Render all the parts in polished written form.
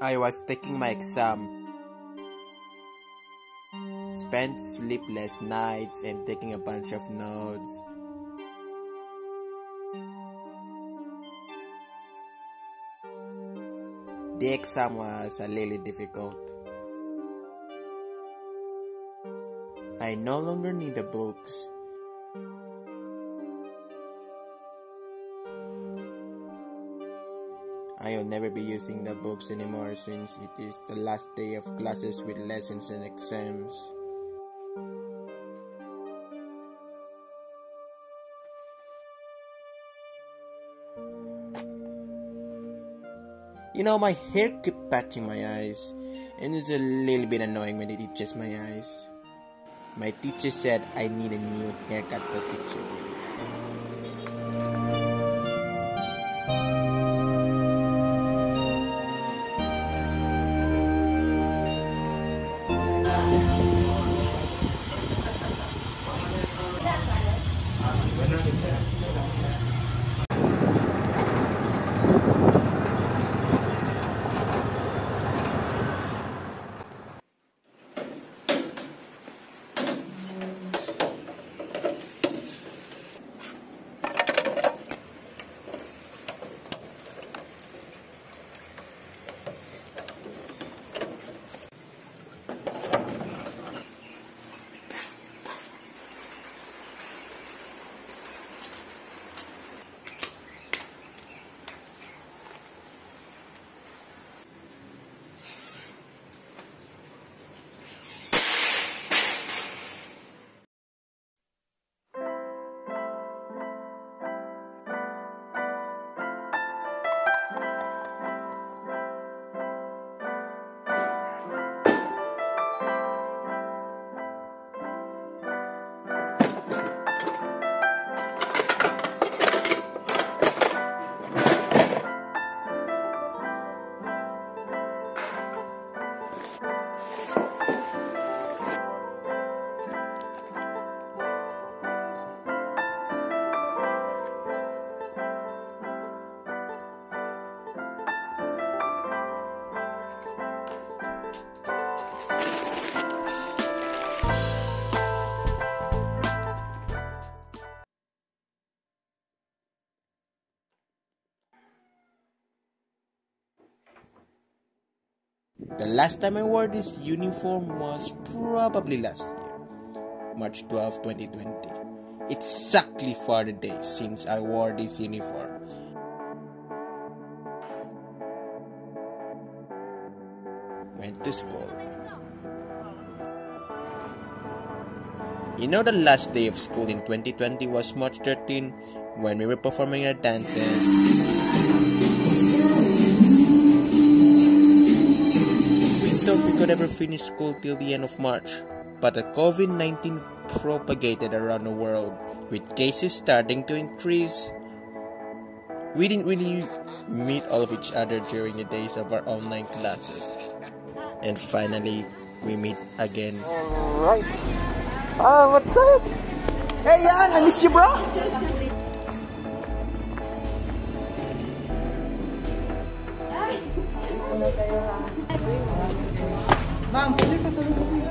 I was taking my exam, spent sleepless nights and taking a bunch of notes. The exam was a little difficult. I no longer need the books. I will never be using the books anymore since it is the last day of classes with lessons and exams. You know, my hair keeps touching my eyes, and it's a little bit annoying when it itches my eyes. My teacher said I need a new haircut for picture day. The last time I wore this uniform was probably last year, March 12, 2020. Exactly 40 days since I wore this uniform. Went to school. You know, the last day of school in 2020 was March 13 when we were performing our dances. Thought we could ever finish school till the end of March, but the COVID-19 propagated around the world, with cases starting to increase. We didn't really meet all of each other during the days of our online classes, and finally we meet again. Alright. What's up? Hey Yan, I miss you, bro. Ma'am, pwede ka sa loob niya.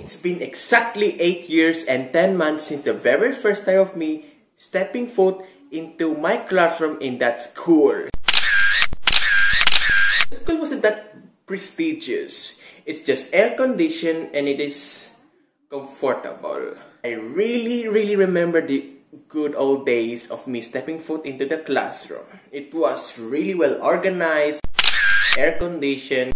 It's been exactly 8 years and 10 months since the very first time of me stepping foot into my classroom in that school. The school wasn't that prestigious. It's just air-conditioned and it is comfortable. I really remember the good old days of me stepping foot into the classroom. It was really well organized, air-conditioned.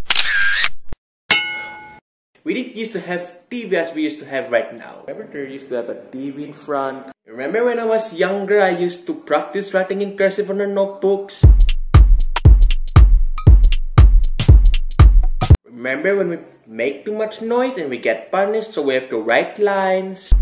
We didn't used to have TV as we used to have right now. Remember there used to have a TV in front. Remember when I was younger, I used to practice writing in cursive on our notebooks. Remember when we make too much noise and we get punished, so we have to write lines.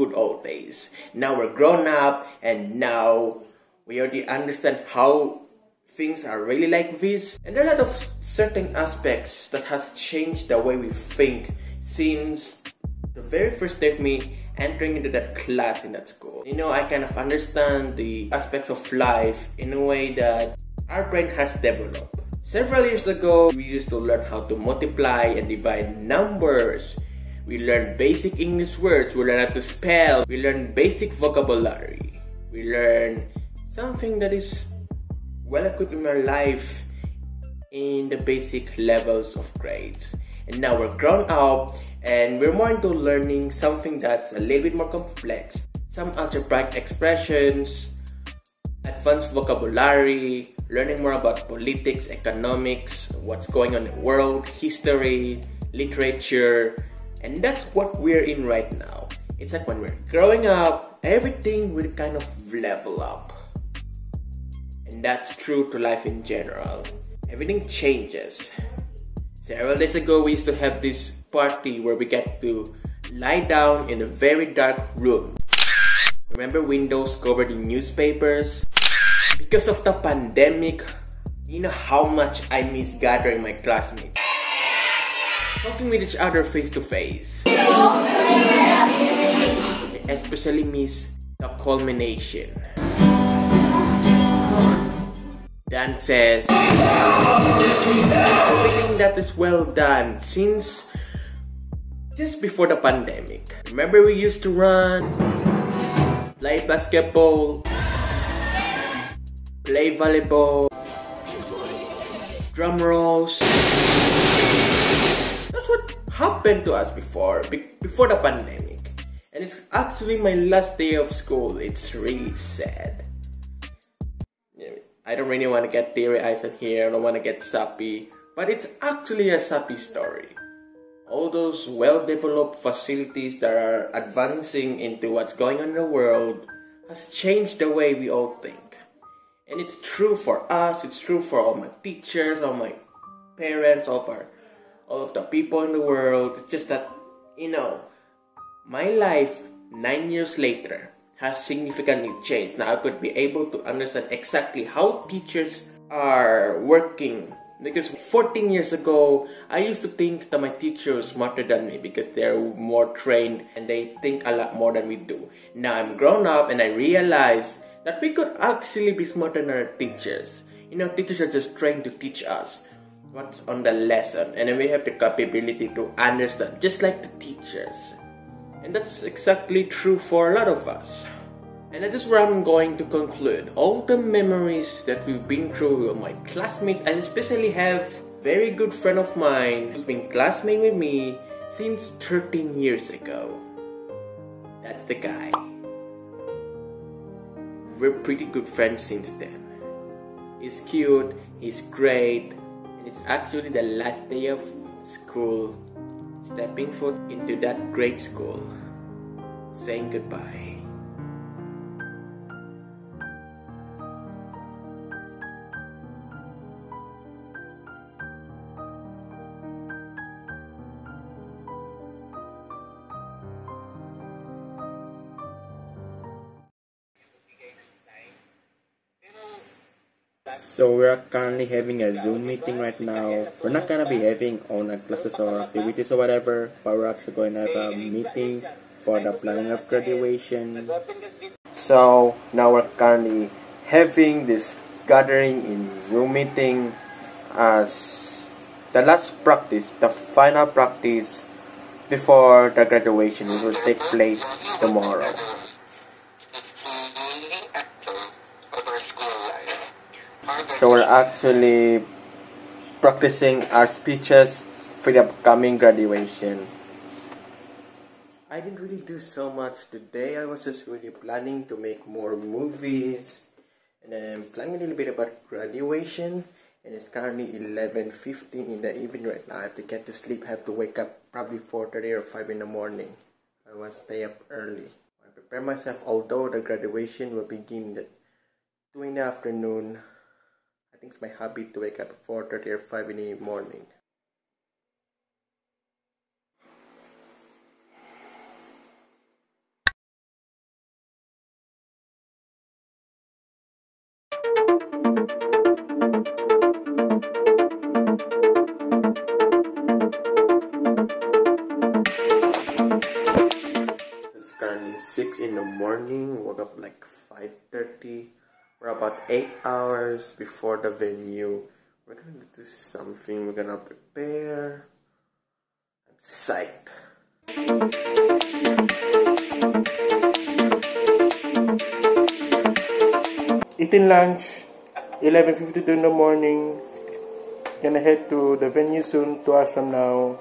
good old days. Now we're grown up, and now we already understand how things are really like this. And there are a lot of certain aspects that has changed the way we think since the very first day of me entering into that class in that school. You know, I kind of understand the aspects of life in a way that our brain has developed. Several years ago, we used to learn how to multiply and divide numbers. We learned basic English words, we learned how to spell, we learned basic vocabulary. We learned something that is well equipped in our life in the basic levels of grades. And now we're grown up and we're more into learning something that's a little bit more complex. Some algebraic expressions, advanced vocabulary, learning more about politics, economics, what's going on in the world, history, literature, and that's what we're in right now. It's like when we're growing up, everything will kind of level up. And that's true to life in general. Everything changes. Several days ago, we used to have this party where we get to lie down in a very dark room. Remember windows covered in newspapers? Because of the pandemic, you know how much I miss gathering my classmates, talking with each other face to face. I especially miss the culmination. Dances, everything that is well done since just before the pandemic. Remember we used to run, play basketball, play volleyball, drum rolls. That's what happened to us before the pandemic. And it's actually my last day of school. It's really sad. I don't really want to get teary-eyed in here, I don't want to get sappy, but it's actually a sappy story. All those well-developed facilities that are advancing into what's going on in the world has changed the way we all think. And it's true for us, it's true for all my teachers, all my parents, all of the people in the world. It's just that, you know, my life 9 years later has significantly changed. Now I could be able to understand exactly how teachers are working. Because 14 years ago, I used to think that my teacher was smarter than me because they're more trained and they think a lot more than we do. Now I'm grown up and I realize that we could actually be smarter than our teachers. You know, teachers are just trying to teach us what's on the lesson, and then we have the capability to understand, just like the teachers. And that's exactly true for a lot of us. And that is where I'm going to conclude. All the memories that we've been through with my classmates, I especially have a very good friend of mine who's been classmate with me since 13 years ago. That's the guy. We're pretty good friends since then. He's cute, he's great, and it's actually the last day of school, stepping foot into that great school, saying goodbye. So we're currently having a Zoom meeting right now. We're not gonna be having online classes or activities or whatever, but we're actually going to have a meeting for the planning of graduation. So now we're currently having this gathering in Zoom meeting as the last practice, the final practice before the graduation, which will take place tomorrow. So we're actually practicing our speeches for the upcoming graduation. I didn't really do so much today. I was just really planning to make more movies, and then I'm planning a little bit about graduation. And it's currently 11:15 in the evening right now. I have to get to sleep. I have to wake up probably 4:30 or 5 in the morning. I want to stay up early. I prepare myself, although the graduation will begin at 2 in the afternoon. I think it's my habit to wake up at 4:30 or 5 in the morning. 6 in the morning. Woke up like 5:30. We're about 8 hours before the venue. We're gonna do something. We're gonna prepare. I'm psyched. Eating lunch, 11:52 in the morning. Gonna head to the venue soon, 2 hours from now.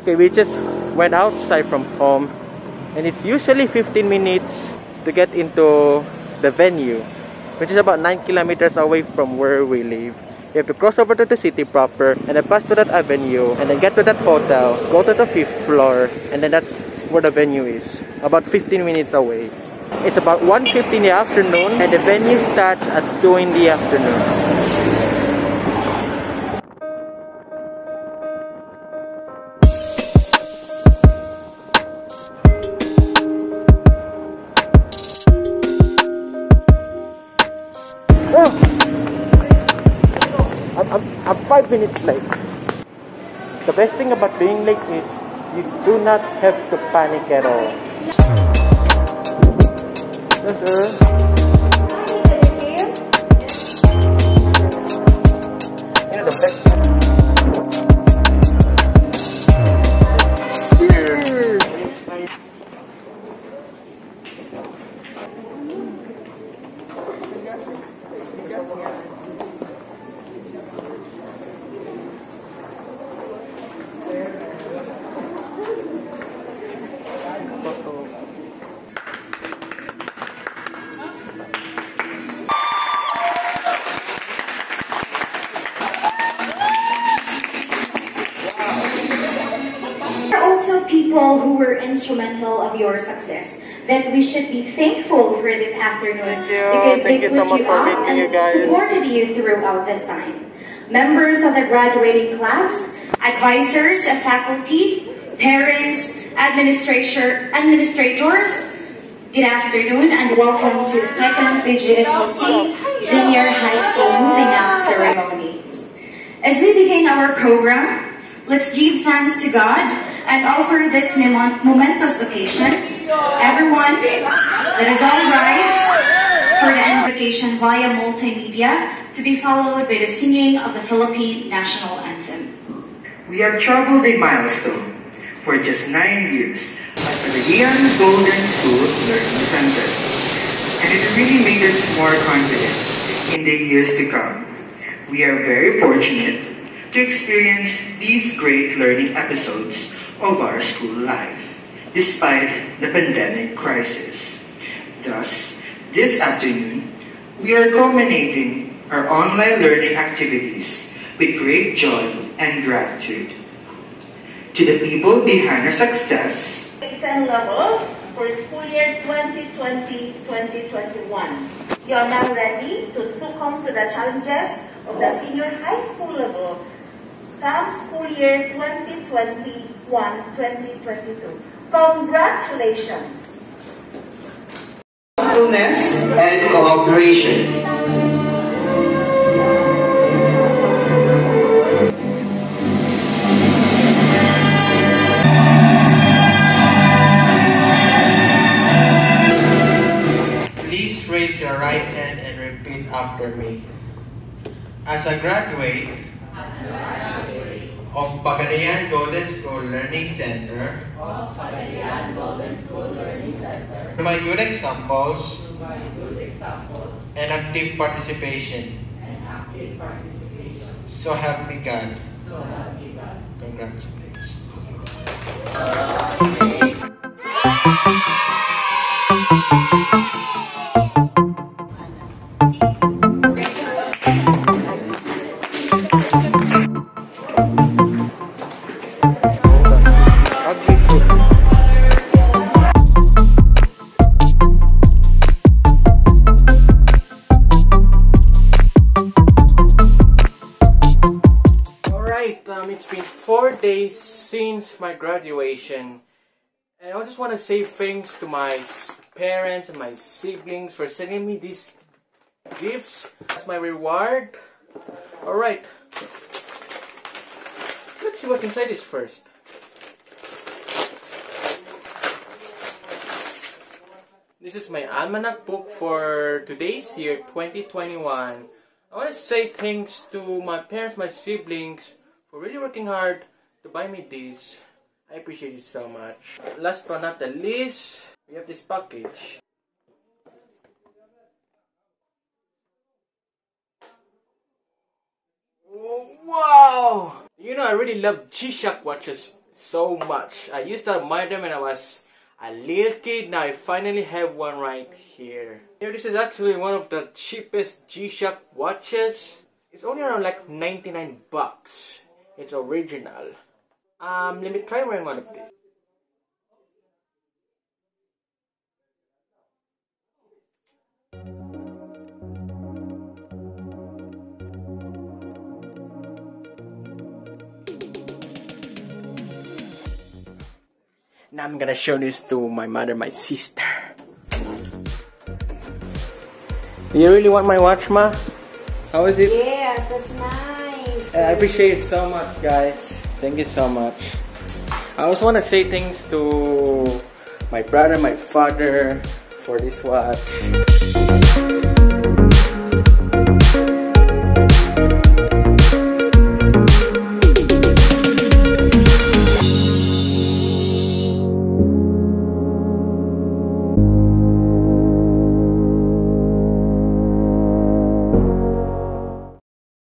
Okay, we just went outside from home, and it's usually 15 minutes to get into the venue, which is about 9 kilometers away from where we live. You have to cross over to the city proper, and then pass to that avenue, and then get to that hotel, go to the 5th floor, and then that's where the venue is, about 15 minutes away. It's about 1:50 in the afternoon, and the venue starts at 2 in the afternoon. I'm 5 minutes late. The best thing about being late is you do not have to panic at all. Yes, sir. You know the best. People who were instrumental of your success, that we should be thankful for this afternoon because they put you up and supported you throughout this time. Members of the graduating class, advisors of faculty, parents, administrators, good afternoon and welcome to the second PGSLC Junior High School Moving Up ceremony. As we begin our program, let's give thanks to God and offer this momentous occasion. Everyone, let us all rise for the invocation via multimedia to be followed by the singing of the Philippine National Anthem. We have traveled a milestone for just 9 years at the Ian Golden School Learning Center, and it really made us more confident in the years to come. We are very fortunate to experience these great learning episodes of our school life, despite the pandemic crisis. Thus, this afternoon, we are culminating our online learning activities with great joy and gratitude. To the people behind our success, grade 10 level for school year 2020-2021. You are now ready to succumb to the challenges of the senior high school level come school year 2021-2022. Congratulations! Thoughtfulness and cooperation. Please raise your right hand and repeat after me. As a graduate of Pagadian Golden School Learning Center, to my good examples and active participation, so help me God. Congratulations. It's been 4 days since my graduation, And I just want to say thanks to my parents and my siblings for sending me these gifts. That's my reward. Alright. Let's see what's inside this first. This is my almanac book for today's year, 2021. I want to say thanks to my parents, my siblings, for really working hard to buy me this. I appreciate it so much. Last but not the least, we have this package. Oh, wow! You know, I really love G-Shock watches so much. I used to admire them when I was a little kid. Now I finally have one right here. This is actually one of the cheapest G-Shock watches. It's only around like 99 bucks. It's original. Let me try wearing one of these. Now I'm gonna show this to my mother, my sister. You really want my watch, Ma? How is it? Yes, that's nice. I appreciate it so much, guys. Thank you so much. I also want to say thanks to my brother, my father for this watch.